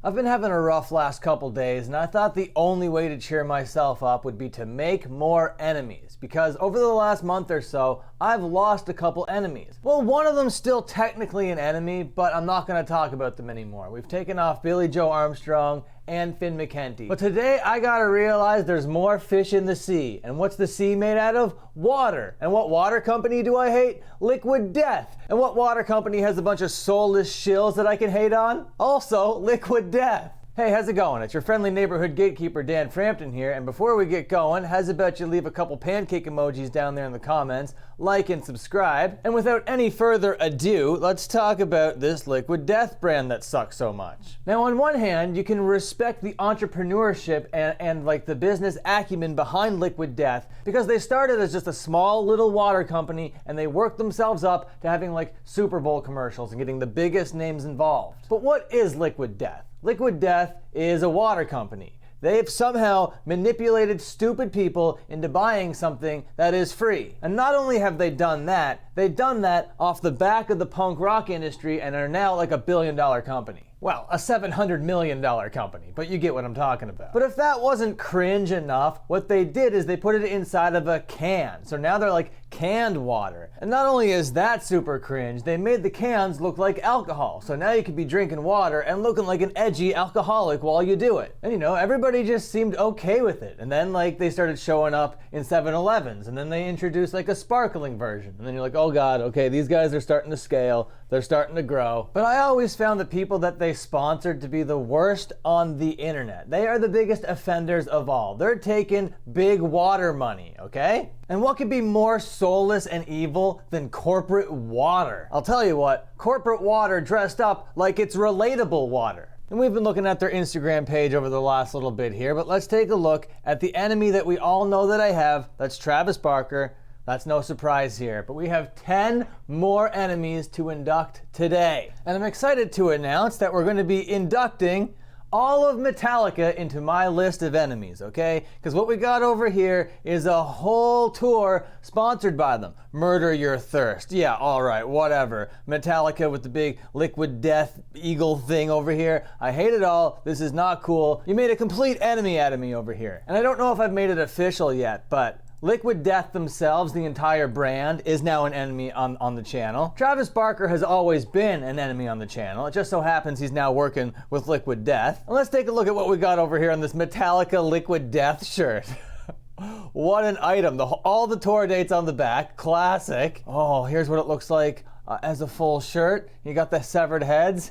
I've been having a rough last couple days, and I thought the only way to cheer myself up would be to make more enemies, because over the last month or so, I've lost a couple enemies. Well, one of them's still technically an enemy, but I'm not going to talk about them anymore. We've taken off Billy Joe Armstrong and Finn McKenty. But today I gotta realize there's more fish in the sea. And what's the sea made out of? Water. And what water company do I hate? Liquid Death. And what water company has a bunch of soulless shills that I can hate on? Also, Liquid Death. Hey, how's it going? It's your friendly neighborhood gatekeeper Dan Frampton here, and before we get going, how's about you leave a couple pancake emojis down there in the comments, like and subscribe, and without any further ado, let's talk about this Liquid Death brand that sucks so much. Now, on one hand, you can respect the entrepreneurship and like the business acumen behind Liquid Death, because they started as just a small little water company, and they worked themselves up to having like Super Bowl commercials and getting the biggest names involved. But what is Liquid Death? Liquid Death is a water company. They've somehow manipulated stupid people into buying something that is free. And not only have they done that, they've done that off the back of the punk rock industry and are now like $1 billion company. Well, a $700 million company, but you get what I'm talking about. But if that wasn't cringe enough, what they did is they put it inside of a can. So now they're like canned water. And not only is that super cringe, they made the cans look like alcohol. So now you could be drinking water and looking like an edgy alcoholic while you do it. And you know, everybody just seemed okay with it. And then like they started showing up in 7-Elevens, and then they introduced like a sparkling version. And then you're like, oh God, okay, these guys are starting to scale. They're starting to grow. But I always found the people that they sponsored to be the worst on the internet. They are the biggest offenders of all. They're taking big water money, okay? And what could be more soulless and evil than corporate water? I'll tell you what, corporate water dressed up like it's relatable water. And we've been looking at their Instagram page over the last little bit here, but let's take a look at the enemy that we all know that I have. That's Travis Barker. That's no surprise here, but we have 10 more enemies to induct today. And I'm excited to announce that we're going to be inducting all of Metallica into my list of enemies, okay? Because what we got over here is a whole tour sponsored by them. Murder Your Thirst. Yeah, all right, whatever. Metallica with the big Liquid Death eagle thing over here. I hate it all. This is not cool. You made a complete enemy out of me over here. And I don't know if I've made it official yet, but Liquid Death themselves, the entire brand, is now an enemy on the channel. Travis Barker has always been an enemy on the channel. It just so happens he's now working with Liquid Death. And let's take a look at what we got over here on this Metallica Liquid Death shirt. What an item. All the tour dates on the back. Classic. Oh, here's what it looks like as a full shirt. You got the severed heads.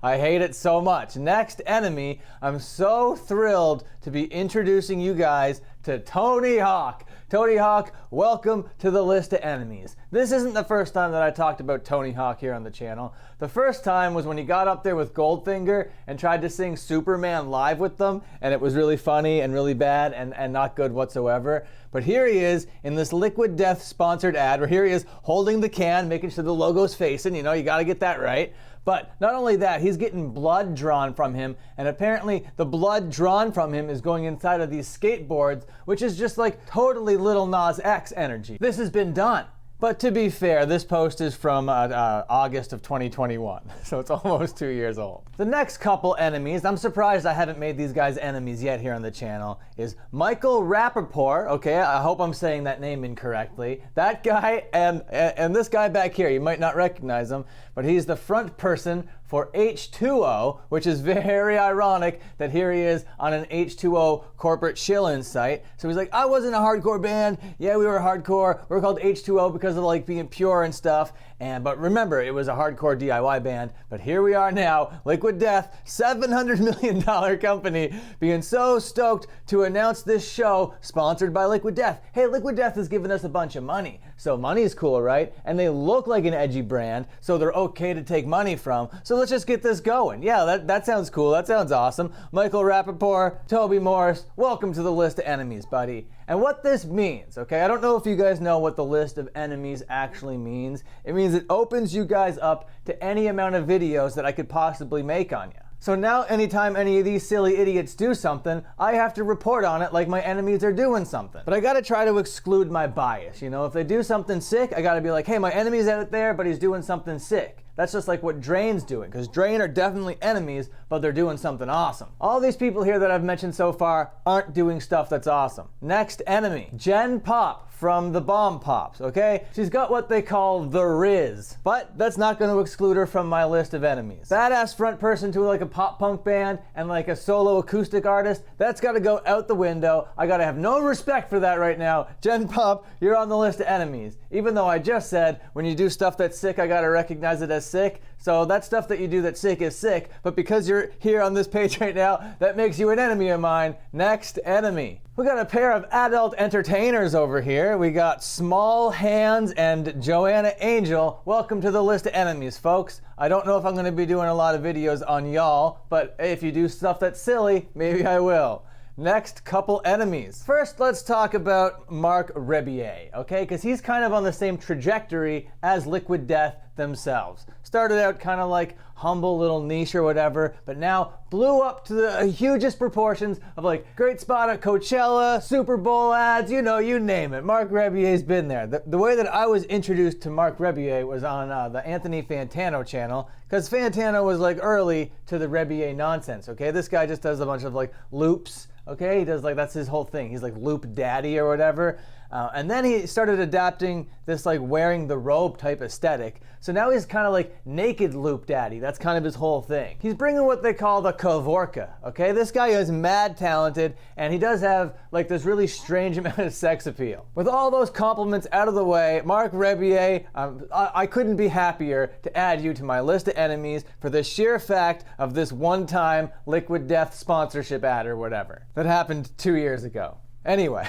I hate it so much. Next enemy, I'm so thrilled to be introducing you guys to Tony Hawk. Tony Hawk, welcome to the list of enemies. This isn't the first time that I talked about Tony Hawk here on the channel. The first time was when he got up there with Goldfinger and tried to sing Superman live with them, and it was really funny and really bad and not good whatsoever. But here he is in this Liquid Death sponsored ad, where here he is holding the can, making sure the logo's facing, you know, you gotta get that right. But not only that, he's getting blood drawn from him, and apparently the blood drawn from him is going inside of these skateboards, which is just like totally Lil Nas X energy. This has been done. But to be fair, this post is from August of 2021, so it's almost 2 years old. The next couple enemies, I'm surprised I haven't made these guys enemies yet here on the channel, is Michael Rappaport. Okay, I hope I'm saying that name incorrectly. That guy and this guy back here, you might not recognize him, but he's the front person for H2O, which is very ironic that here he is on an H2O corporate shill-in site. So he's like, I wasn't a hardcore band. Yeah, we were hardcore. We were called H2O because of like being pure and stuff. But remember, it was a hardcore DIY band. But here we are now, Liquid Death, $700 million company, being so stoked to announce this show sponsored by Liquid Death. Hey, Liquid Death has given us a bunch of money. So money's cool, right? And they look like an edgy brand, so they're okay to take money from. So let's just get this going. Yeah, that sounds cool. That sounds awesome. Michael Rappaport, Toby Morse, welcome to the list of enemies, buddy. And what this means, okay, I don't know if you guys know what the list of enemies actually means. It means it opens you guys up to any amount of videos that I could possibly make on you. So now anytime any of these silly idiots do something, I have to report on it like my enemies are doing something. But I gotta try to exclude my bias, you know? If they do something sick, I gotta be like, hey, my enemy's out there, but he's doing something sick. That's just like what Drain's doing, because Drain are definitely enemies, but they're doing something awesome. All these people here that I've mentioned so far aren't doing stuff that's awesome. Next enemy, Jen Pop from the Bomb Pops, okay? She's got what they call the Riz, but that's not going to exclude her from my list of enemies. Badass front person to like a pop punk band and like a solo acoustic artist, that's got to go out the window. I got to have no respect for that right now. Jen Pop, you're on the list of enemies. Even though I just said when you do stuff that's sick, I got to recognize it as sick. So that stuff that you do that's sick is sick, but because you're here on this page right now, that makes you an enemy of mine. Next enemy. We got a pair of adult entertainers over here. We got Small Hands and Joana Angel. Welcome to the list of enemies, folks. I don't know if I'm going to be doing a lot of videos on y'all, but if you do stuff that's silly, maybe I will. Next couple enemies. First, let's talk about Mark Gravier, okay? Because he's kind of on the same trajectory as Liquid Death themselves. Started out kind of like humble little niche or whatever, but now blew up to the hugest proportions of like great spot at Coachella, Super Bowl ads, you know, you name it. Mark Gravier's been there. The way that I was introduced to Mark Gravier was on the Anthony Fantano channel, because Fantano was like early to the Gravier nonsense, okay? This guy just does a bunch of like loops, okay? He does like, that's his whole thing. He's like loop daddy or whatever. And then he started adapting this like wearing the robe type aesthetic. So now he's kind of like naked loop daddy. That's kind of his whole thing. He's bringing what they call the Kavorka, okay? This guy is mad talented, and he does have like this really strange amount of sex appeal. With all those compliments out of the way, Mark Gravier, I couldn't be happier to add you to my list of enemies for the sheer fact of this one-time Liquid Death sponsorship ad or whatever that happened 2 years ago. Anyway,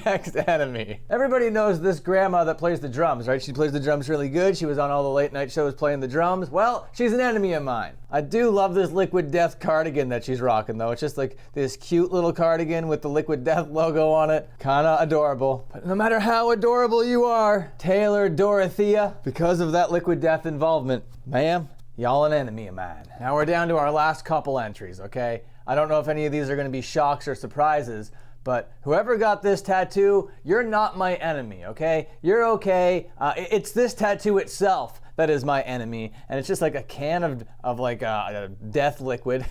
next enemy. Everybody knows this grandma that plays the drums, right? She plays the drums really good. She was on all the late night shows playing the drums. Well, she's an enemy of mine. I do love this Liquid Death cardigan that she's rocking though. It's just like this cute little cardigan with the Liquid Death logo on it. Kinda adorable. But no matter how adorable you are, Taylor Dorothea, because of that Liquid Death involvement, ma'am, y'all an enemy of mine. Now we're down to our last couple entries, okay? I don't know if any of these are gonna be shocks or surprises, but whoever got this tattoo, you're not my enemy, okay? You're okay. It's this tattoo itself that is my enemy, and it's just like a can of like a death liquid,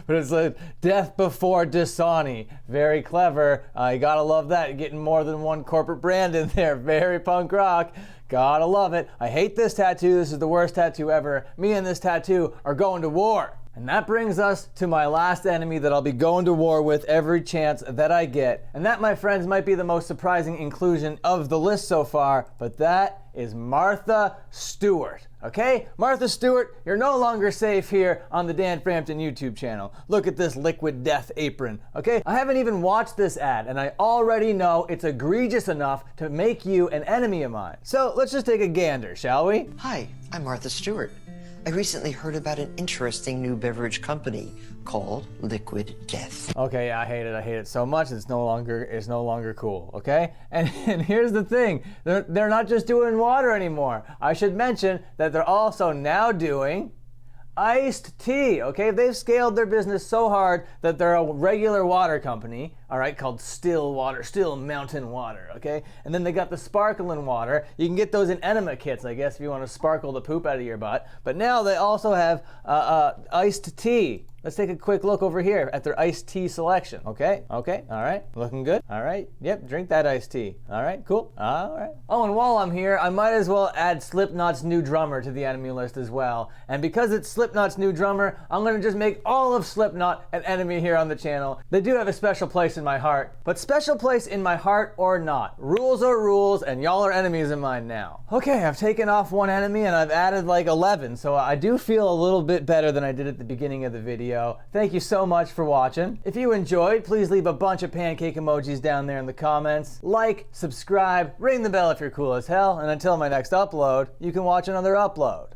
but it's like death before Dasani. Very clever. You gotta love that. Getting more than one corporate brand in there. Very punk rock. Gotta love it. I hate this tattoo. This is the worst tattoo ever. Me and this tattoo are going to war. And that brings us to my last enemy that I'll be going to war with every chance that I get. And that, my friends, might be the most surprising inclusion of the list so far, but that is Martha Stewart. Okay? Martha Stewart, you're no longer safe here on the Dan Frampton YouTube channel. Look at this Liquid Death apron. Okay? I haven't even watched this ad, and I already know it's egregious enough to make you an enemy of mine. So let's just take a gander, shall we? Hi, I'm Martha Stewart. I recently heard about an interesting new beverage company called Liquid Death. Okay, I hate it. I hate it so much. It's no longer cool. Okay, and here's the thing: they're not just doing water anymore. I should mention that they're also now doing iced tea. Okay, they've scaled their business so hard that they're a regular water company, all right, called Still Water, Still Mountain Water. Okay, and then they got the sparkling water. You can get those in enema kits, I guess, if you want to sparkle the poop out of your butt. But now they also have iced tea. Let's take a quick look over here at their iced tea selection. Okay, all right, looking good. All right, yep, drink that iced tea. All right, cool, all right. Oh, and while I'm here, I might as well add Slipknot's new drummer to the enemy list as well. And because it's Slipknot's new drummer, I'm gonna just make all of Slipknot an enemy here on the channel. They do have a special place in my heart, but special place in my heart or not, rules are rules, and y'all are enemies of mine now. Okay, I've taken off one enemy and I've added like 11, so I do feel a little bit better than I did at the beginning of the video. Thank you so much for watching. If you enjoyed, please leave a bunch of pancake emojis down there in the comments. Like, subscribe, ring the bell if you're cool as hell, and until my next upload, you can watch another upload.